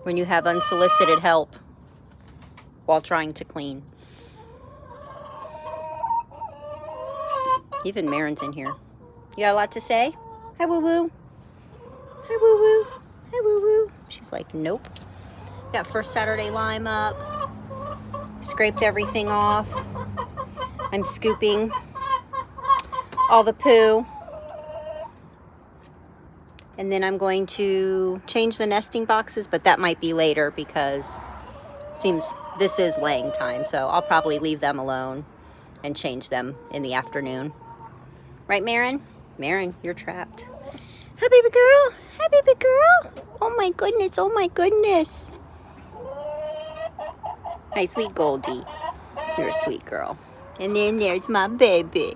when you have unsolicited help while trying to clean. Even Marin's in here. You got a lot to say? Hi, woo-woo. Hi, woo-woo. Hi, woo-woo. She's like, nope. Got first Saturday lime up. Scraped everything off. I'm scooping all the poo. And then I'm going to change the nesting boxes, but that might be later because seems this is laying time. So I'll probably leave them alone and change them in the afternoon. Right, Marin? Marin, you're trapped. Hi, baby girl. Hi, baby girl. Oh, my goodness. Oh, my goodness. Hi, sweet Goldie. You're a sweet girl. And then there's my baby.